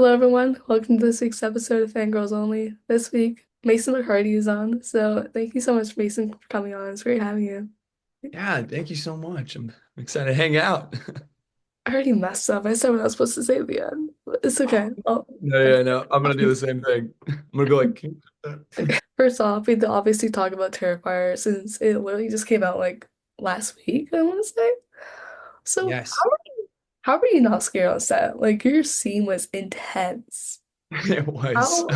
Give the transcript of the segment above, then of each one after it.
Hello, everyone. Welcome to this week's episode of Fangirls Only. This week, Mason Mecartea is on, so thank you so much, Mason, for coming on. It's great having you. Yeah, thank you so much. I'm excited to hang out. I already messed up. I said what I was supposed to say at the end, but it's okay. Oh, No, yeah, no, I'm gonna do the same thing. I'm gonna go like, "Can you do that?" first off, we obviously talk about Terrifier since it literally just came out like last week, I want to say. So, Yes, how were you not scared on set? Like, your scene was intense. it was.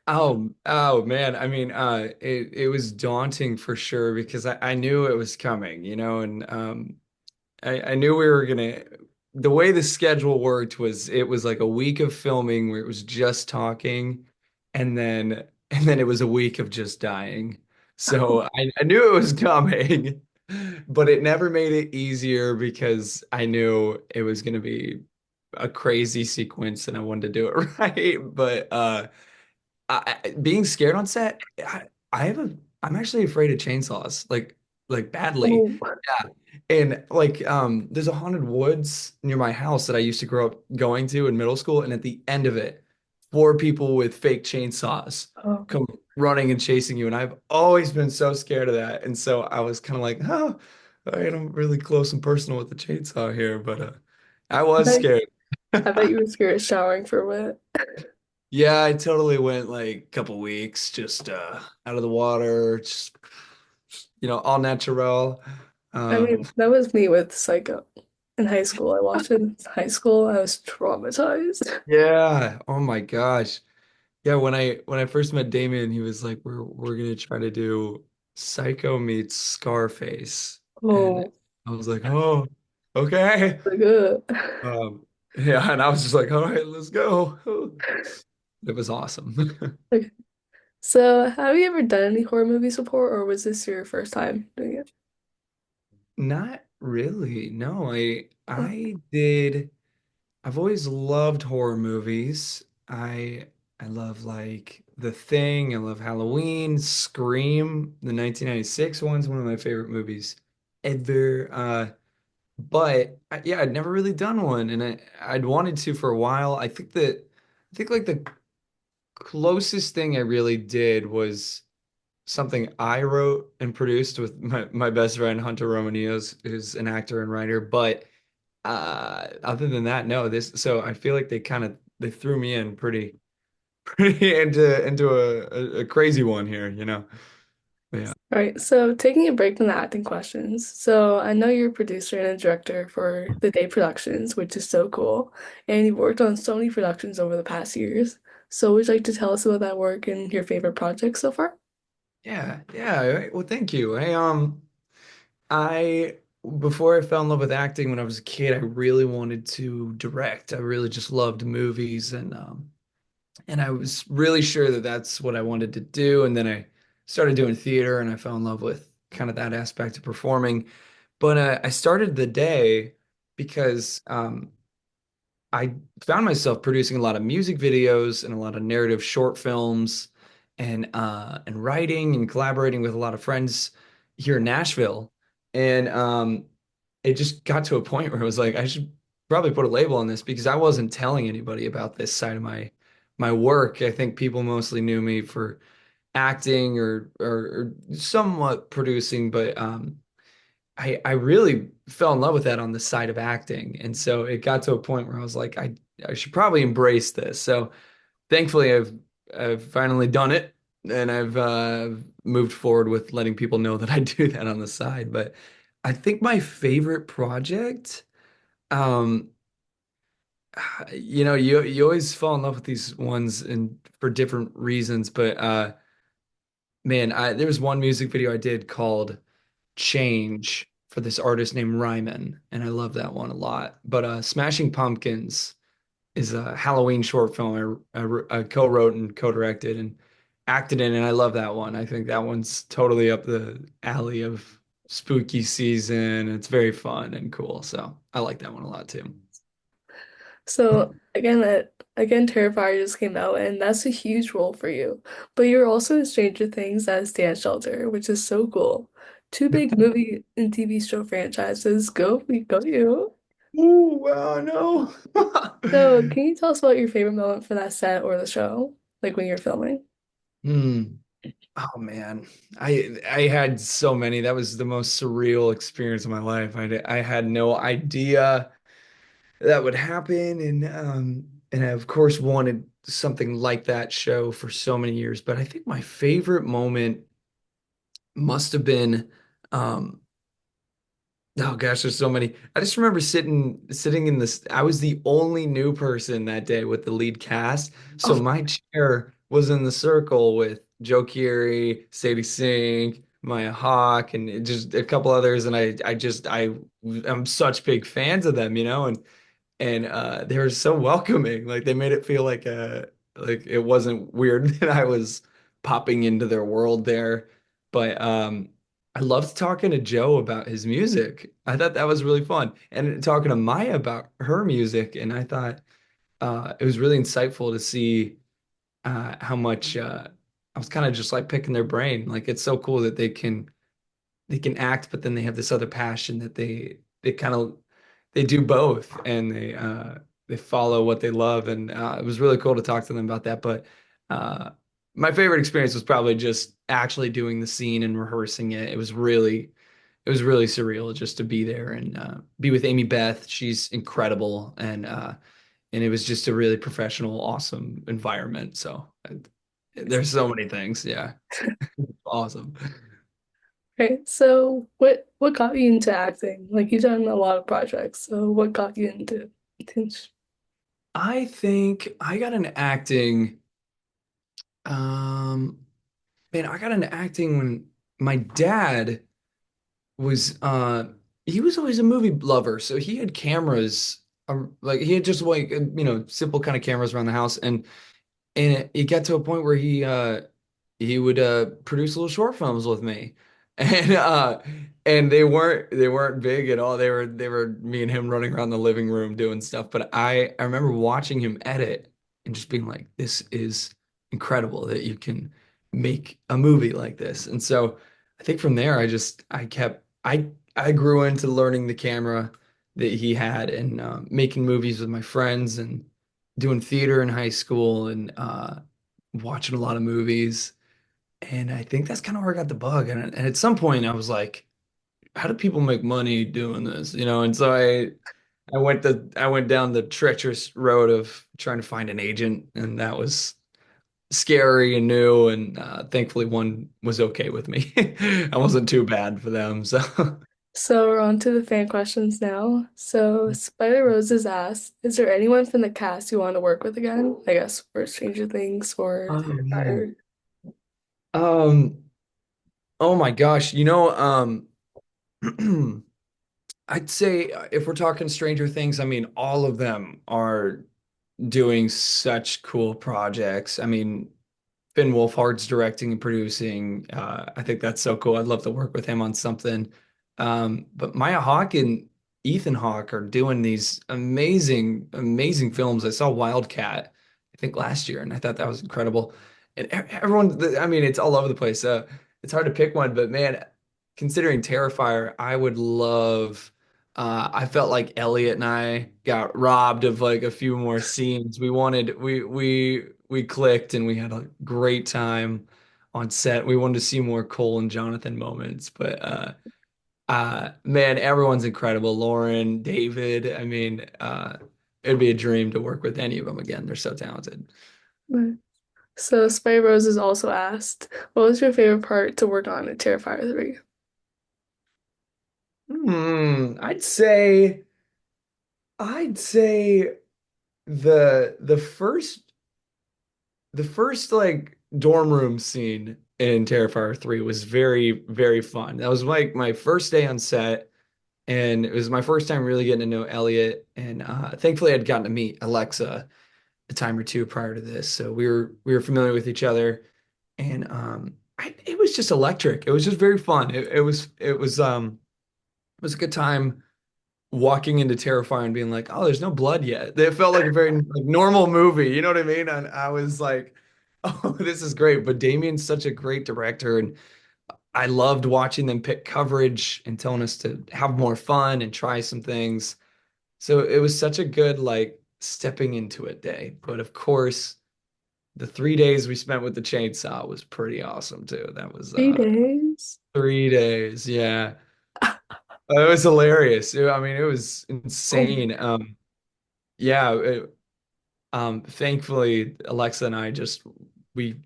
How? Oh man. I mean, it was daunting for sure because I knew it was coming, and I knew we were gonna. The way the schedule worked was it was like a week of filming where it was just talking, and then it was a week of just dying. So I knew it was coming, but it never made it easier because I knew it was gonna be a crazy sequence and I wanted to do it right. But being scared on set, I have a I'm actually afraid of chainsaws, like badly. Oh, Yeah. And like there's a haunted woods near my house that I used to grow up going to in middle school, and at the end of it, four people with fake chainsaws oh. come running and chasing you. And I've always been so scared of that. And so I was kind of like, oh, all right, I'm really close and personal with the chainsaw here, but I I was bet, scared. I bet you were scared of showering for a bit. Yeah, I totally went like a couple weeks just out of the water, just all natural. I Um, mean, that was me with Psycho in high school. I watched it in high school. I was traumatized. yeah. Oh my gosh. Yeah, when I first met Damien, he was like, "We're gonna try to do Psycho meets Scarface," and Oh, I was like, "Oh, okay." pretty good. Um, yeah, and I was just like, "All right, let's go." It was awesome. Okay. So, have you ever done any horror movies before, or was this your first time doing it? Not really. No, I Oh, I did. I've always loved horror movies. I love like The Thing. I love Halloween, Scream, the 1996 one's one of my favorite movies ever. But yeah, I'd never really done one, and I'd wanted to for a while. I think like the closest thing I really did was something I wrote and produced with my best friend Hunter Romanios, who's an actor and writer. But other than that, no. So I feel like they threw me in pretty into a crazy one here. But yeah. all right. So, taking a break from the acting questions. So, I know you're a producer and a director for the Day Productions, which is so cool. And you've worked on so many productions over the past years. So, would you like to tell us about that work and your favorite projects so far? Yeah, yeah. Well, thank you. I before I fell in love with acting when I was a kid, I really wanted to direct. I really just loved movies and I was really sure that that's what I wanted to do. And then I started doing theater and I fell in love with kind of that aspect of performing. But I started the day because I found myself producing a lot of music videos and a lot of narrative short films and writing and collaborating with a lot of friends here in Nashville. And it just got to a point where it was like I should probably put a label on this because I wasn't telling anybody about this side of my work. I think people mostly knew me for acting or somewhat producing, but I really fell in love with that on the side of acting. And so it got to a point where I was like, I should probably embrace this. So thankfully I've finally done it and I've moved forward with letting people know that I do that on the side. But I think my favorite project, um, you always fall in love with these ones and for different reasons, but man, there was one music video I did called Change for this artist named Ryman, and I love that one a lot. But Smashing Pumpkins is a Halloween short film I co-wrote and co-directed and acted in, and I love that one. I think that one's totally up the alley of spooky season. It's very fun and cool, so I like that one a lot too. So again, Terrifier just came out, and that's a huge role for you. But you're also in Stranger Things as Dan Shelter, which is so cool. Two big movie and TV show franchises. Go you. Ooh, wow, no. So, can you tell us about your favorite moment for that set or the show, like when you're filming? Hmm. Oh man, I had so many. That was the most surreal experience of my life. I had no idea that would happen, and I of course wanted something like that show for so many years. But I think my favorite moment must have been um oh gosh, there's so many. I just remember sitting in this. I was the only new person that day with the lead cast. So Oh, my chair was in the circle with Joe Keery, Sadie Sink, Maya Hawke, and just a couple others. And I'm such big fans of them, and they were so welcoming. Like they made it feel like it wasn't weird that I was popping into their world there. But I loved talking to Joe about his music. I thought that was really fun. And talking to Maya about her music. And I thought it was really insightful to see how much I was kind of just like picking their brain. Like it's so cool that they can act, but then they have this other passion that they kind of they do both, and they follow what they love, and it was really cool to talk to them about that. But uh, my favorite experience was probably just actually doing the scene and rehearsing it. It was really surreal just to be there and be with Amy Beth. She's incredible, and it was just a really professional, awesome environment. So there's so many things. Yeah, awesome. right. So, what got you into acting? Like you've done a lot of projects, so what got you into? I think I got into acting. Um, Man, I got into acting when my dad was he was always a movie lover, so he had cameras like he had just like simple kind of cameras around the house, and it got to a point where he would produce little short films with me. And they weren't big at all. They were me and him running around the living room doing stuff. But I remember watching him edit and just being like, this is incredible that you can make a movie like this. And so I think from there I grew into learning the camera that he had and making movies with my friends and doing theater in high school and watching a lot of movies. And I think that's kind of where I got the bug. And at some point, I was like, how do people make money doing this? And so I went down the treacherous road of trying to find an agent, and that was scary and new. And thankfully, one was okay with me. I wasn't too bad for them. So. So we're on to the fan questions now. So Spider Roses asked, "Is there anyone from the cast you want to work with again? I guess for Stranger Things or Oh man. Terrifier." Um, oh my gosh. I'd say if we're talking Stranger Things, I mean, all of them are doing such cool projects. I mean, Finn Wolfhard's directing and producing. I think that's so cool. I'd love to work with him on something. But Maya Hawke and Ethan Hawke are doing these amazing, amazing films. I saw Wildcat, I think last year, and I thought that was incredible. And everyone, I mean, it's all over the place. It's hard to pick one, but man, considering Terrifier, I would love. I felt like Elliot and I got robbed of like a few more scenes. We clicked and we had a great time on set. We wanted to see more Cole and Jonathan moments, but man, everyone's incredible. Lauren, David. I mean, it'd be a dream to work with any of them again. They're so talented. Right. So Spider Roses also asked, "What was your favorite part to work on in Terrifier 3?" I'd say the first like dorm room scene in Terrifier 3 was very, very fun. That was like my first day on set, and it was my first time really getting to know Elliot. And thankfully, I'd gotten to meet Alexa a time or two prior to this, so we were familiar with each other, and it was just electric. It was just very fun. It was a good time walking into Terrifier and being like, "Oh, there's no blood yet." It felt like a very like, normal movie. You know what I mean? And I was like, "Oh, this is great." But Damien's such a great director, and I loved watching them pick coverage and telling us to have more fun and try some things. So it was such a good like stepping into it day. But of course, the 3 days we spent with the chainsaw was pretty awesome too. That was 3 days? 3 days. Yeah. It was hilarious. I mean, it was Oh my insane. Yeah, thankfully Alexa and I just we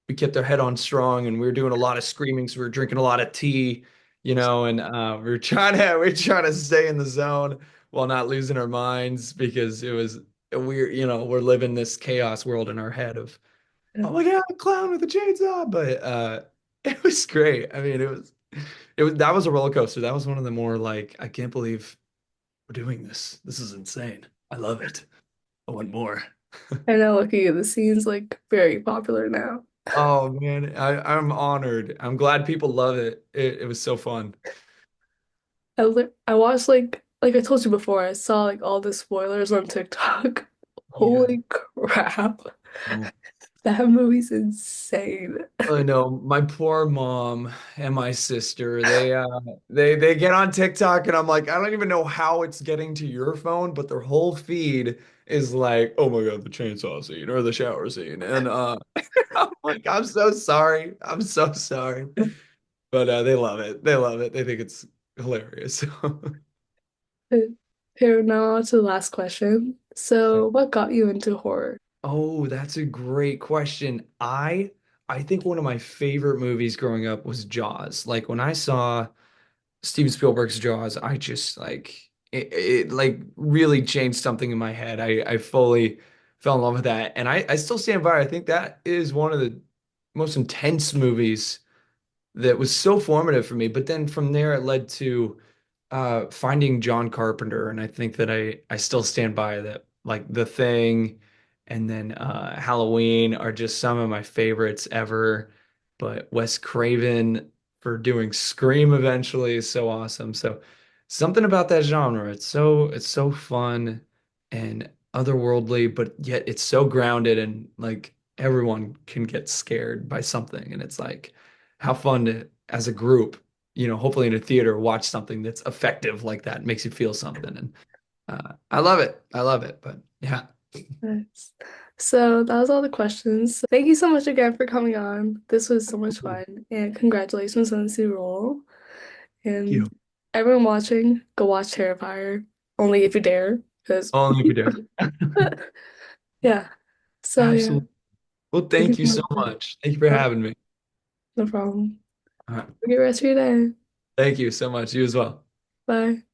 we kept our head on strong and we were doing a lot of screaming, so we were drinking a lot of tea, and we were trying to stay in the zone while not losing our minds because it was we're living this chaos world in our head of oh God. my God, a clown with a chainsaw. But it was great. I mean, it was that was a roller coaster. That was one of the more like, I can't believe we're doing this. This is insane. I love it. I want more. I know, look at you. The scene's like very popular now. Oh man, I'm honored. I'm glad people love it. It was so fun. I watched like I told you before, I saw like all the spoilers on TikTok. Yeah. Holy crap. Oh. That movie's insane. I know my poor mom and my sister, they get on TikTok and I'm like, I don't even know how it's getting to your phone, but their whole feed is like, oh my God, the chainsaw scene or the shower scene. And I'm like, I'm so sorry. I'm so sorry. But they love it. They love it. They think it's hilarious. Here now on to the last question. So, what got you into horror? Oh, that's a great question. I think one of my favorite movies growing up was Jaws. Like when I saw Steven Spielberg's Jaws, I just like it like really changed something in my head. I fully fell in love with that. And I still stand by. I think that is one of the most intense movies that was so formative for me. But then from there, it led to finding John Carpenter, and I think that I still stand by that. Like The Thing, and then Halloween are just some of my favorites ever. But Wes Craven for doing Scream eventually is so awesome. So something about that genre, it's so fun and otherworldly, but yet it's so grounded and like everyone can get scared by something, and it's like how fun to, as a group, hopefully in a theater, watch something that's effective like that, makes you feel something. And I love it. I love it. But yeah, Nice. So, that was all the questions. Thank you so much again for coming on. This was so much thank fun, and congratulations on this new role. And you. everyone watching, go watch Terrifier, only if you dare, because Only if you dare. yeah. So, yeah, Absolutely. Well, thank you thank so you so much. much. Thank you for No, having me. no problem. All right. Have a good rest of your day. Thank you so much. You as well. Bye.